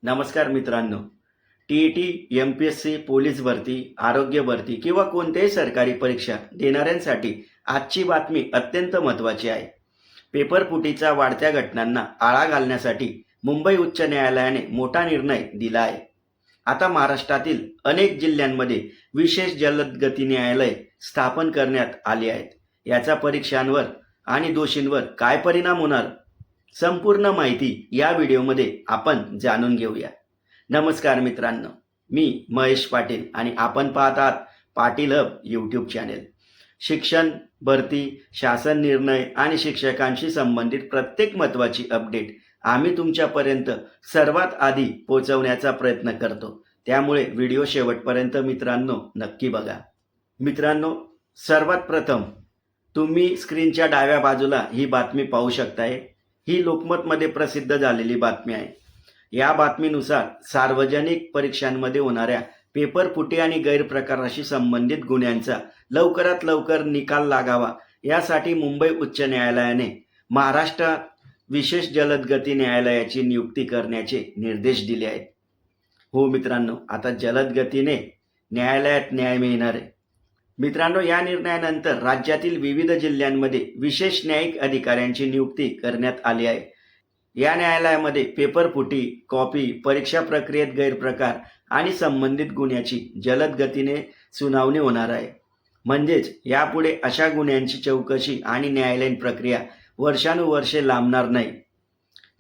नमस्कार मित्रांनो. T-E-T, MPSC, police भरती, आरोग्य भरती किंवा कोणत्याही सरकारी परीक्षा देणाऱ्यांसाठी आजची बातमी अत्यंत महत्त्वाची आहे. पेपरफुटीच्या वाढत्या घटनांना आळा घालण्यासाठी मुंबई उच्च न्यायालयाने मोठा निर्णय दिला आहे. आता महाराष्ट्रातील अनेक जिल्ह्यांमध्ये विशेष जलद गती न्यायालय स्थापन करण्यात आली आहेत. याचा परीक्षांवर आणि दोषींवर काय परिणाम होणार, संपूर्ण माहिती या व्हिडिओमध्ये आपण जाणून घेऊया. नमस्कार मित्रांनो, मी महेश पाटील आणि आपण पाहत आहात पाटील हब यूट्यूब चॅनेल. शिक्षण, भरती, शासन निर्णय आणि शिक्षकांशी संबंधित प्रत्येक महत्त्वाची अपडेट आम्ही तुमच्यापर्यंत सर्वात आधी पोहोचवण्याचा प्रयत्न करतो. त्यामुळे व्हिडिओ शेवटपर्यंत मित्रांनो नक्की बघा. मित्रांनो, सर्वात प्रथम तुम्ही स्क्रीनच्या डाव्या बाजूला ही बातमी पाहू शकताय. ही लोकमतमध्ये प्रसिद्ध झालेली बातमी आहे. या बातमीनुसार सार्वजनिक परीक्षांमध्ये होणाऱ्या पेपरफुटी आणि गैरप्रकाराशी संबंधित गुन्ह्यांचा लवकरात लवकर निकाल लागावा यासाठी मुंबई उच्च न्यायालयाने महाराष्ट्रात विशेष जलद गती न्यायालयाची नियुक्ती करण्याचे निर्देश दिले आहेत. हो मित्रांनो, आता जलद गतीने न्यायालयात न्याय मिळणार आहे. मित्रांनो, या निर्णयानंतर राज्यातील विविध जिल्ह्यांमध्ये विशेष न्यायिक अधिकाऱ्यांची नियुक्ती करण्यात आली आहे. या न्यायालयामध्ये पेपरफुटी, कॉपी, परीक्षा प्रक्रियेत गैरप्रकार आणि संबंधित गुन्ह्याची जलद गतीने सुनावणी होणार आहे. म्हणजेच यापुढे अशा गुन्ह्यांची चौकशी आणि न्यायालयीन प्रक्रिया वर्षानुवर्षे लांबणार नाही.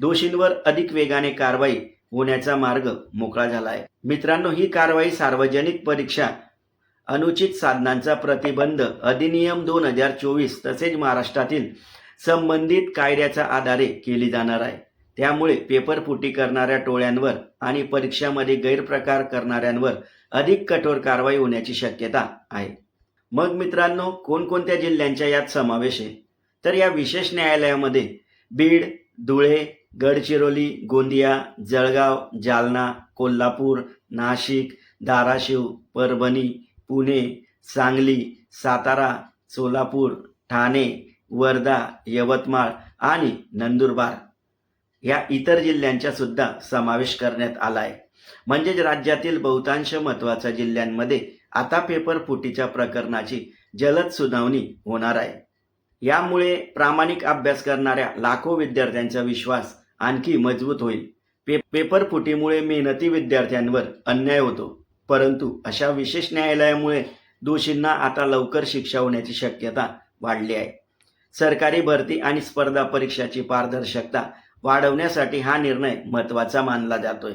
दोषींवर अधिक वेगाने कारवाई होण्याचा मार्ग मोकळा झाला आहे. मित्रांनो, ही कारवाई सार्वजनिक परीक्षा अनुचित साधनांचा प्रतिबंध अधिनियम 2024 तसेच महाराष्ट्रातील संबंधित कायद्याच्या आधारे केली जाणार आहे. त्यामुळे पेपरफुटी करणाऱ्या टोळ्यांवर आणि परीक्षामध्ये गैरप्रकार करणाऱ्यांवर अधिक कठोर कारवाई होण्याची शक्यता आहे. मग मित्रांनो, कोणकोणत्या जिल्ह्यांचा यात समावेश आहे? तर या विशेष न्यायालयामध्ये बीड, धुळे, गडचिरोली, गोंदिया, जळगाव, जालना, कोल्हापूर, नाशिक, धाराशिव, परभणी, पुणे, सांगली, सातारा, सोलापूर, ठाणे, वर्धा, यवतमाळ आणि नंदुरबार या इतर जिल्ह्यांचा सुद्धा समावेश करण्यात आला आहे. म्हणजेच राज्यातील बहुतांश महत्त्वाच्या जिल्ह्यांमध्ये आता पेपरफुटीच्या प्रकरणाची जलद सुनावणी होणार आहे. यामुळे प्रामाणिक अभ्यास करणाऱ्या लाखो विद्यार्थ्यांचा विश्वास आणखी मजबूत होईल. पेपरफुटीमुळे मेहनती विद्यार्थ्यांवर अन्याय होतो, परंतु अशा विशेष न्यायालयामुळे दोषींना आता लवकर शिक्षा होण्याची शक्यता वाढली आहे. सरकारी भरती आणि स्पर्धा परीक्षाची पारदर्शकता वाढवण्यासाठी हा निर्णय महत्त्वाचा मानला जातोय.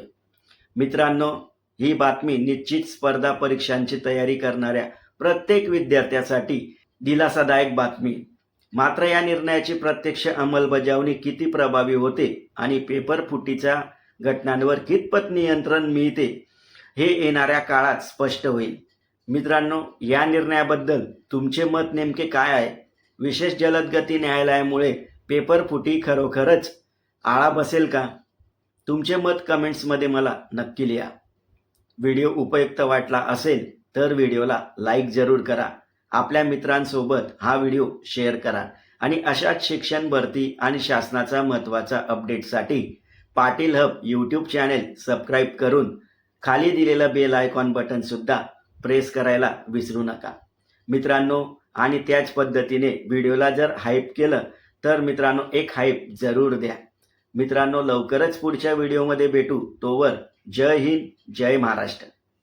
मित्रांनो, ही बातमी निश्चित स्पर्धा परीक्षांची तयारी करणाऱ्या प्रत्येक विद्यार्थ्यासाठी दिलासादायक बातमी. मात्र या निर्णयाची प्रत्यक्ष अंमलबजावणी किती प्रभावी होते आणि पेपरफुटीच्या घटनांवर कितपत नियंत्रण मिळते हे येणाऱ्या काळात स्पष्ट होईल. मित्रांनो, या निर्णयाबद्दल तुमचे मत नेमके काय आहे? विशेष जलद गती न्यायालयामुळे पेपरफुटी खरोखरच आळा बसेल का? तुमचे मत कमेंट्समध्ये मला नक्की लिहा. व्हिडिओ उपयुक्त वाटला असेल तर व्हिडिओला लाईक जरूर करा. आपल्या मित्रांसोबत हा व्हिडिओ शेअर करा आणि अशाच शिक्षण, भरती आणि शासनाचा महत्त्वाचा अपडेटसाठी Patil hub YouTube channel subscribe करून खाली दिलेलं बेल आयकॉन बटन सुद्धा प्रेस करायला विसरू नका. मित्रांनो, आणि त्याच पद्धतीने व्हिडिओला जर हाईप केलं तर मित्रांनो एक हाईप जरूर द्या. मित्रांनो, लवकरच पुढच्या व्हिडिओमध्ये भेटू. तोवर जय हिंद, जय महाराष्ट्र.